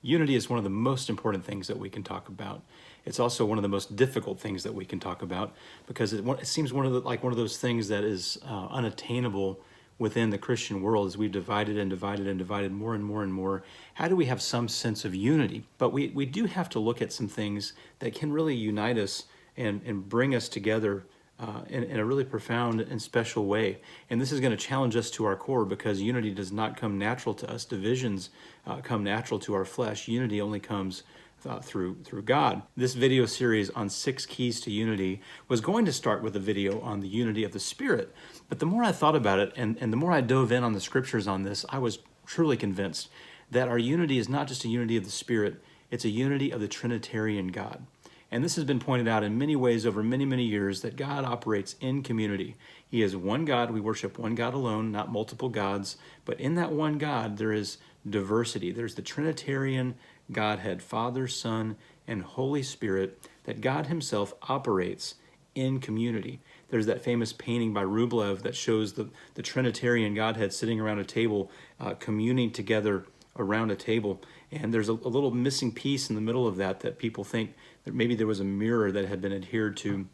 Unity is one of the most important things that we can talk about. It's also one of the most difficult things that we can talk about because it seems one of those things that is unattainable within the Christian world as we've divided and divided and divided more and more and more. How do we have some sense of unity? But we do have to look at some things that can really unite us and bring us together in a really profound and special way. And this is going to challenge us to our core because unity does not come natural to us. Divisions come natural to our flesh. Unity only comes through God. This video series on 6 keys to unity was going to start with a video on the unity of the Spirit. But the more I thought about it and the more I dove in on the scriptures on this, I was truly convinced that our unity is not just a unity of the Spirit, it's a unity of the trinitarian God. And this has been pointed out in many ways over many, many years that God operates in community. He is one God. We worship one God alone, not multiple gods. But in that one God, there is diversity. There's the Trinitarian Godhead, Father, Son, and Holy Spirit, that God himself operates in community. There's that famous painting by Rublev that shows the Trinitarian Godhead sitting around a table, communing together around a table. And there's a little missing piece in the middle of that people think that maybe there was a mirror that had been adhered to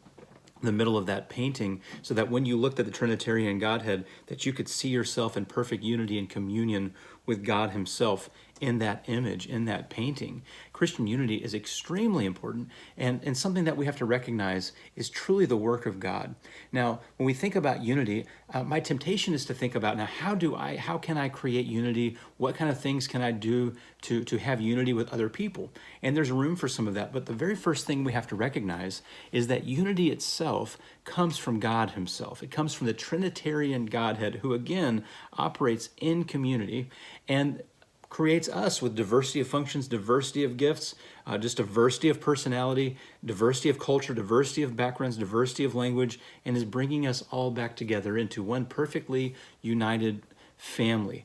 the middle of that painting so that when you looked at the Trinitarian Godhead, that you could see yourself in perfect unity and communion with God himself in that image, in that painting. Christian unity is extremely important and something that we have to recognize is truly the work of God. Now, when we think about unity, my temptation is to think about, now, how can I create unity? What kind of things can I do to have unity with other people? And there's room for some of that, but the very first thing we have to recognize is that unity itself comes from God himself. It comes from the Trinitarian Godhead, who again operates in community and creates us with diversity of functions, diversity of gifts, just diversity of personality, diversity of culture, diversity of backgrounds, diversity of language, and is bringing us all back together into one perfectly united family.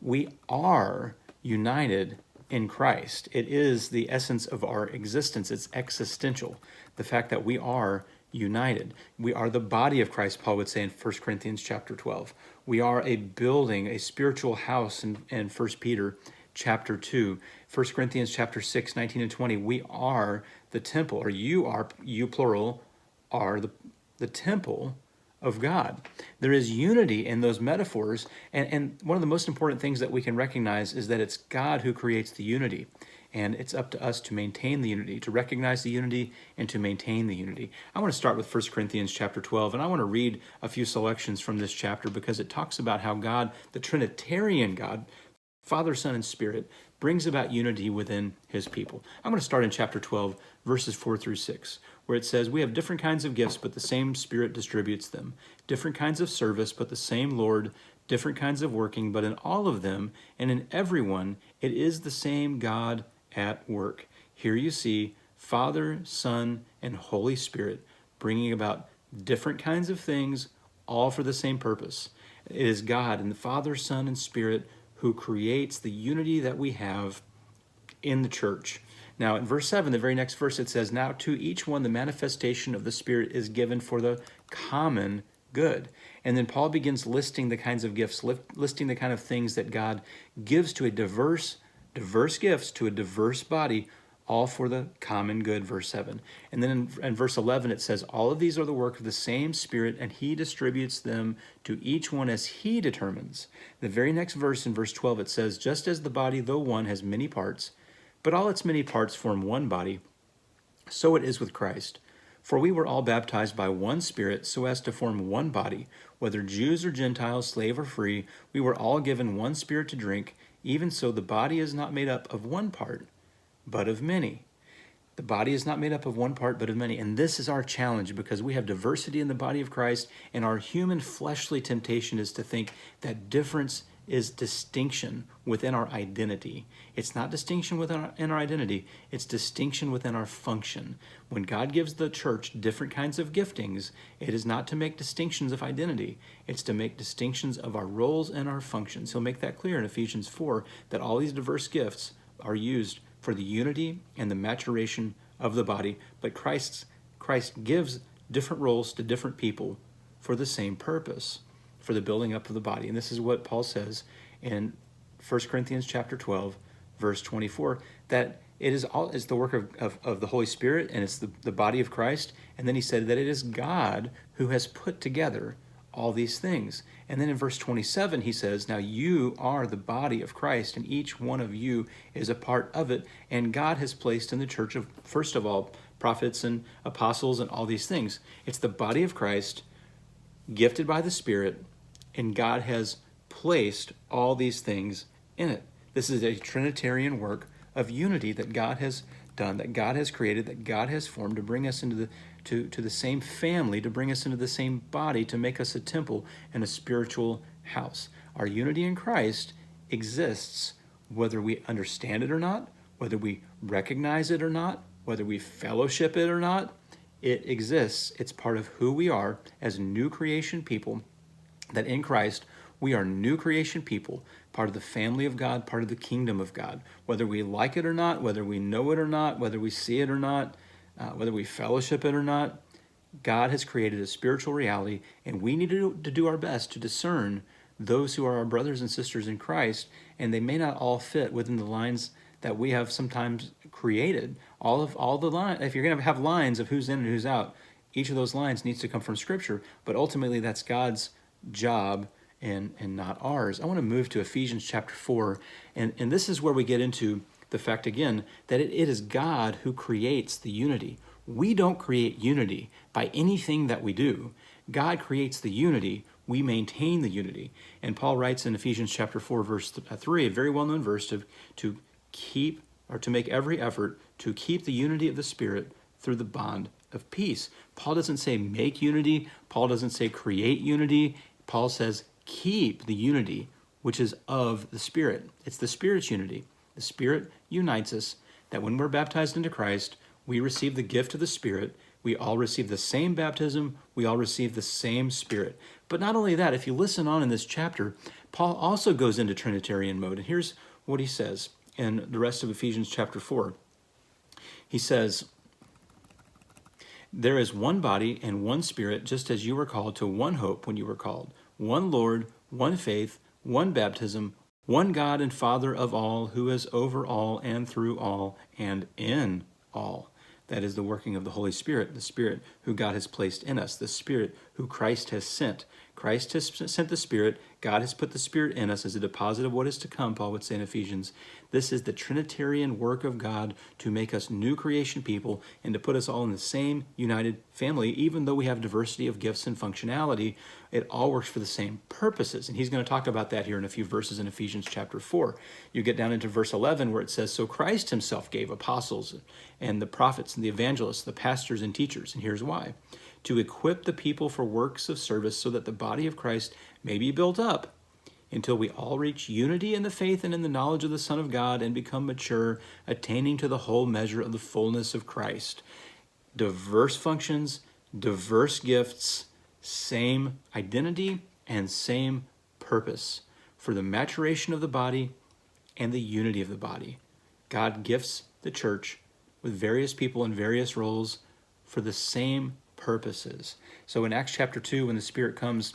We are united in Christ. It is the essence of our existence. It's existential. The fact that we are united. We are the body of Christ, Paul would say in 1 Corinthians chapter 12. We are a building, a spiritual house in 1 Peter chapter 2. 1 Corinthians chapter 6, 19 and 20. We are the temple, or you plural, are the temple of God. There is unity in those metaphors, and one of the most important things that we can recognize is that it's God who creates the unity. And it's up to us to maintain the unity, to recognize the unity, and to maintain the unity. I want to start with 1 Corinthians chapter 12, and I want to read a few selections from this chapter because it talks about how God, the Trinitarian God, Father, Son, and Spirit, brings about unity within his people. I'm going to start in chapter 12, verses 4 through 6, where it says, "We have different kinds of gifts, but the same Spirit distributes them. Different kinds of service, but the same Lord. Different kinds of working, but in all of them and in everyone, it is the same God at work." Here you see Father, Son, and Holy Spirit bringing about different kinds of things, all for the same purpose. It is God and the Father, Son, and Spirit who creates the unity that we have in the church. Now, in verse 7, the very next verse, it says, "Now to each one the manifestation of the Spirit is given for the common good." And then Paul begins listing the kinds of gifts, listing the kind of things that God gives to a diverse gifts to a diverse body, all for the common good, verse 7. And then in verse 11, it says, "All of these are the work of the same Spirit, and he distributes them to each one as he determines." The very next verse, in verse 12, it says, "Just as the body, though one, has many parts, but all its many parts form one body, so it is with Christ. For we were all baptized by one Spirit so as to form one body, whether Jews or Gentiles, slave or free, we were all given one Spirit to drink. Even so, the body is not made up of one part, but of many." The body is not made up of one part, but of many. And this is our challenge because we have diversity in the body of Christ, and our human fleshly temptation is to think that difference is distinction within our identity. It's not distinction in our identity, it's distinction within our function. When God gives the church different kinds of giftings, it is not to make distinctions of identity, it's to make distinctions of our roles and our functions. He'll make that clear in Ephesians 4, that all these diverse gifts are used for the unity and the maturation of the body, but Christ gives different roles to different people for the same purpose, for the building up of the body. And this is what Paul says in 1 Corinthians chapter 12, verse 24, that it's the work of the Holy Spirit, and it's the body of Christ. And then he said that it is God who has put together all these things. And then in verse 27, he says, now you are the body of Christ, and each one of you is a part of it. And God has placed in the church of, first of all, prophets and apostles and all these things. It's the body of Christ, gifted by the Spirit, and God has placed all these things in it. This is a trinitarian work of unity that God has done, that God has created, that God has formed to bring us into the same family, to bring us into the same body, to make us a temple and a spiritual house. Our unity in Christ exists whether we understand it or not, whether we recognize it or not, whether we fellowship it or not. It exists. It's part of who we are as new creation people, that in Christ we are new creation people, part of the family of God, part of the kingdom of God. Whether we like it or not, whether we know it or not, whether we see it or not, whether we fellowship it or not, God has created a spiritual reality, and we need to do our best to discern those who are our brothers and sisters in Christ, and they may not all fit within the lines that we have sometimes created. All the lines, if you're going to have lines of who's in and who's out, each of those lines needs to come from Scripture, but ultimately that's God's job and not ours. I want to move to Ephesians chapter 4, and this is where we get into the fact again that it is God who creates the unity. We don't create unity by anything that we do. God creates the unity. We maintain the unity. And Paul writes in Ephesians chapter 4, verse 3, a very well-known verse, to keep, or to make every effort to keep the unity of the Spirit through the bond of peace. Paul doesn't say make unity. Paul doesn't say create unity. Paul says keep the unity which is of the Spirit. It's the Spirit's unity. The Spirit unites us, that when we're baptized into Christ, we receive the gift of the Spirit. We all receive the same baptism. We all receive the same Spirit. But not only that, if you listen on in this chapter, Paul also goes into Trinitarian mode. And here's what he says in the rest of Ephesians chapter 4. He says, there is one body and one Spirit, just as you were called to one hope when you were called, one Lord, one faith, one baptism, one God and Father of all, who is over all and through all and in all. That is the working of the Holy Spirit, the Spirit who God has placed in us, the Spirit who Christ has sent. Christ has sent the Spirit. God has put the Spirit in us as a deposit of what is to come, Paul would say in Ephesians. This is the Trinitarian work of God to make us new creation people and to put us all in the same united family. Even though we have diversity of gifts and functionality, it all works for the same purposes. And he's going to talk about that here in a few verses in Ephesians chapter 4. You get down into verse 11 where it says, so Christ himself gave apostles and the prophets and the evangelists, the pastors and teachers. And here's why. To equip the people for works of service so that the body of Christ may be built up until we all reach unity in the faith and in the knowledge of the Son of God and become mature, attaining to the whole measure of the fullness of Christ. Diverse functions, diverse gifts, same identity and same purpose for the maturation of the body and the unity of the body. God gifts the church with various people in various roles for the same purposes. So in Acts chapter 2, when the Spirit comes,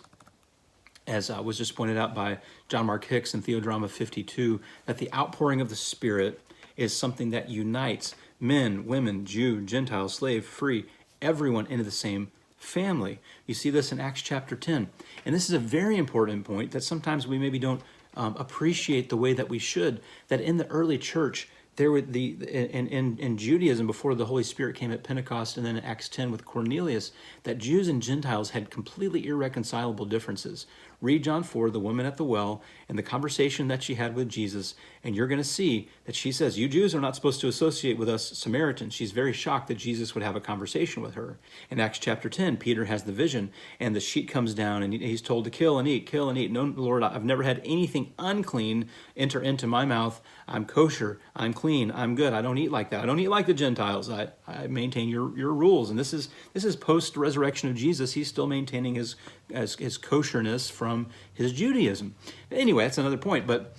as was just pointed out by John Mark Hicks in Theodrama 52, that the outpouring of the Spirit is something that unites men, women, Jew, Gentile, slave, free, everyone into the same family. You see this in Acts chapter 10. And this is a very important point that sometimes we maybe don't appreciate the way that we should, that in the early church, there were in Judaism before the Holy Spirit came at Pentecost, and then in Acts 10 with Cornelius, that Jews and Gentiles had completely irreconcilable differences. Read John 4, the woman at the well, and the conversation that she had with Jesus, and you're going to see that she says, you Jews are not supposed to associate with us Samaritans. She's very shocked that Jesus would have a conversation with her. In Acts chapter 10, Peter has the vision, and the sheet comes down, and he's told to kill and eat, kill and eat. No, Lord, I've never had anything unclean enter into my mouth. I'm kosher, I'm clean, I'm good. I don't eat like that. I don't eat like the Gentiles. I maintain your rules. And this is post-resurrection of Jesus. He's still maintaining his his kosherness from his Judaism. Anyway, that's another point. But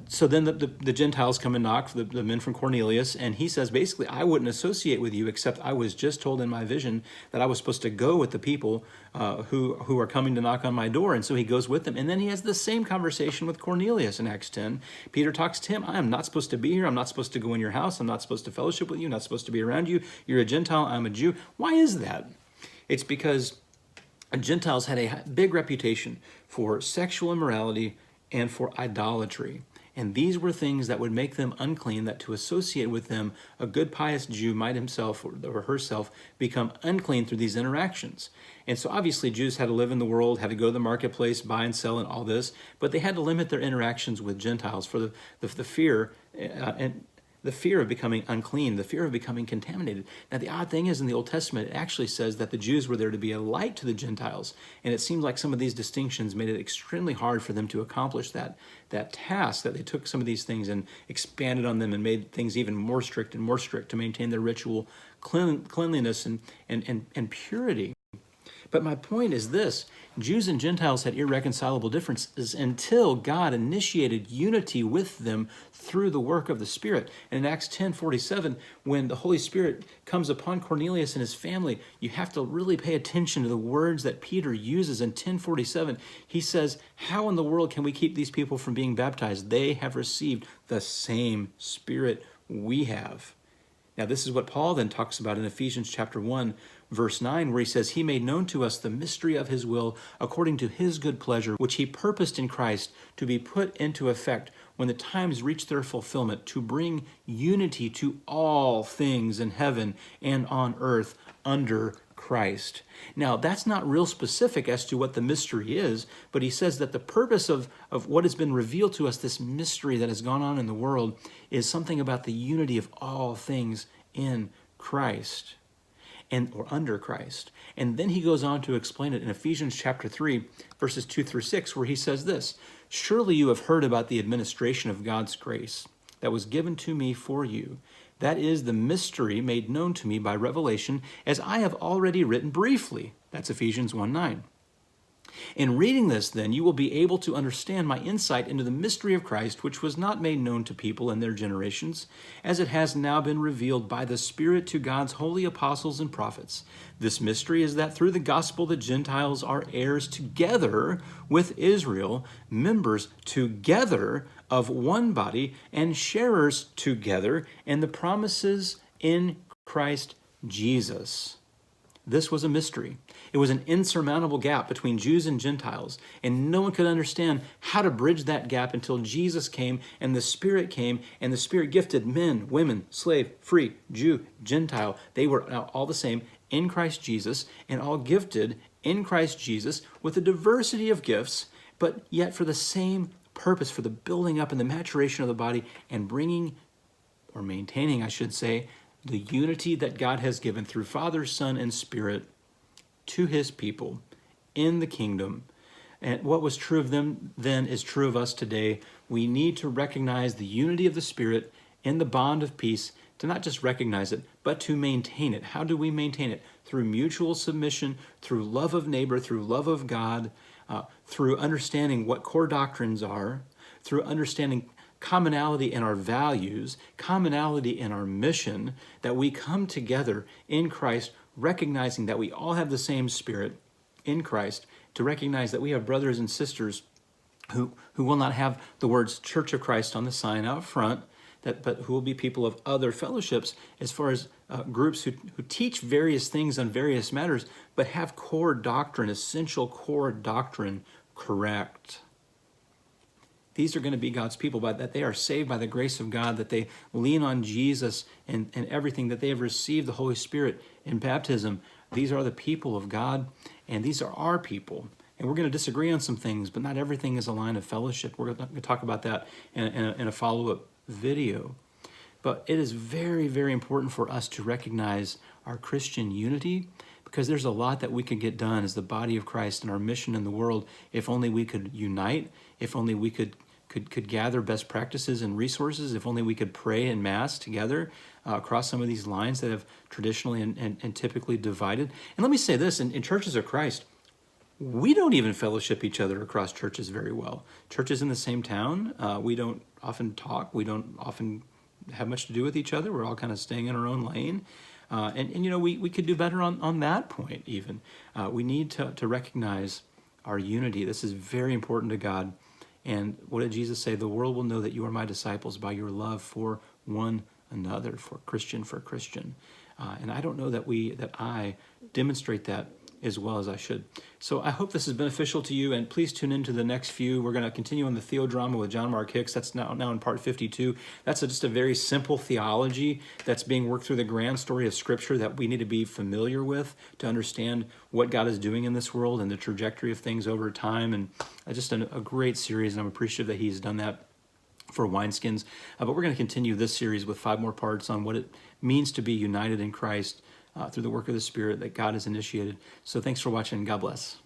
so then the Gentiles come and knock, the men from Cornelius, and he says, basically, I wouldn't associate with you, except I was just told in my vision that I was supposed to go with the people who are coming to knock on my door. And so he goes with them. And then he has the same conversation with Cornelius in Acts 10. Peter talks to him. I am not supposed to be here. I'm not supposed to go in your house. I'm not supposed to fellowship with you. I'm not supposed to be around you. You're a Gentile. I'm a Jew. Why is that? It's because Gentiles had a big reputation for sexual immorality and for idolatry. And these were things that would make them unclean, that to associate with them, a good pious Jew might himself or herself become unclean through these interactions. And so obviously Jews had to live in the world, had to go to the marketplace, buy and sell and all this, but they had to limit their interactions with Gentiles for the fear and the fear of becoming unclean, the fear of becoming contaminated. Now, the odd thing is in the Old Testament, it actually says that the Jews were there to be a light to the Gentiles. And it seems like some of these distinctions made it extremely hard for them to accomplish that task, that they took some of these things and expanded on them and made things even more strict to maintain their ritual cleanliness and purity. But my point is this: Jews and Gentiles had irreconcilable differences until God initiated unity with them through the work of the Spirit. And in Acts 10:47, when the Holy Spirit comes upon Cornelius and his family, you have to really pay attention to the words that Peter uses in 10:47. He says, how in the world can we keep these people from being baptized? They have received the same Spirit we have. Now, this is what Paul then talks about in Ephesians Chapter 1, verse 9, where he says, he made known to us the mystery of his will according to his good pleasure, which he purposed in Christ to be put into effect when the times reach their fulfillment, to bring unity to all things in heaven and on earth under Christ. Now, that's not real specific as to what the mystery is, but he says that the purpose of what has been revealed to us, this mystery that has gone on in the world, is something about the unity of all things in Christ or under Christ. And then he goes on to explain it in Ephesians chapter 3, verses 2 through 6, where he says this: surely you have heard about the administration of God's grace that was given to me for you. That is the mystery made known to me by revelation, as I have already written briefly. That's Ephesians 1:9. In reading this, then, you will be able to understand my insight into the mystery of Christ, which was not made known to people in their generations, as it has now been revealed by the Spirit to God's holy apostles and prophets. This mystery is that through the gospel the Gentiles are heirs together with Israel, members together of one body, and sharers together in the promises in Christ Jesus. This was a mystery. It was an insurmountable gap between Jews and Gentiles, and no one could understand how to bridge that gap until Jesus came and the Spirit came, and the Spirit gifted men, women, slave, free, Jew, Gentile. They were all the same in Christ Jesus, and all gifted in Christ Jesus with a diversity of gifts, but yet for the same purpose, for the building up and the maturation of the body and bringing, or maintaining, I should say, the unity that God has given through Father, Son, and Spirit to his people in the kingdom. And what was true of them then is true of us today. We need to recognize the unity of the Spirit in the bond of peace, to not just recognize it, but to maintain it. How do we maintain it? Through mutual submission, through love of neighbor, through love of God, through understanding what core doctrines are, through understanding commonality in our values, commonality in our mission, that we come together in Christ, recognizing that we all have the same Spirit in Christ, to recognize that we have brothers and sisters who will not have the words Church of Christ on the sign out front, but who will be people of other fellowships, as far as groups who teach various things on various matters, but have core doctrine, essential core doctrine correct. These are going to be God's people, but that they are saved by the grace of God, that they lean on Jesus and everything, that they have received the Holy Spirit in baptism. These are the people of God, and these are our people. And we're going to disagree on some things, but not everything is a line of fellowship. We're going to talk about that in a follow-up video. But it is very, very important for us to recognize our Christian unity, because there's a lot that we could get done as the body of Christ and our mission in the world if only we could unite, if only we could gather best practices and resources, if only we could pray in Mass together across some of these lines that have traditionally and typically divided. And let me say this, in churches of Christ, We don't even fellowship each other across churches very well. Churches in the same town, we don't often talk. We don't often have much to do with each other. We're all kind of staying in our own lane. And we could do better on that point even. We need to recognize our unity. This is very important to God. And what did Jesus say? The world will know that you are my disciples by your love for one another, for Christian. And I don't know that I demonstrate that as well as I should. So I hope this is beneficial to you, and please tune into the next few. We're going to continue on the theodrama with John Mark Hicks. That's now in part 52. That's just a very simple theology that's being worked through the grand story of Scripture that we need to be familiar with to understand what God is doing in this world and the trajectory of things over time. And just a great series, and I'm appreciative that he's done that for wineskins. But we're going to continue this series with 5 more parts on what it means to be united in Christ through the work of the Spirit that God has initiated. So thanks for watching. God bless.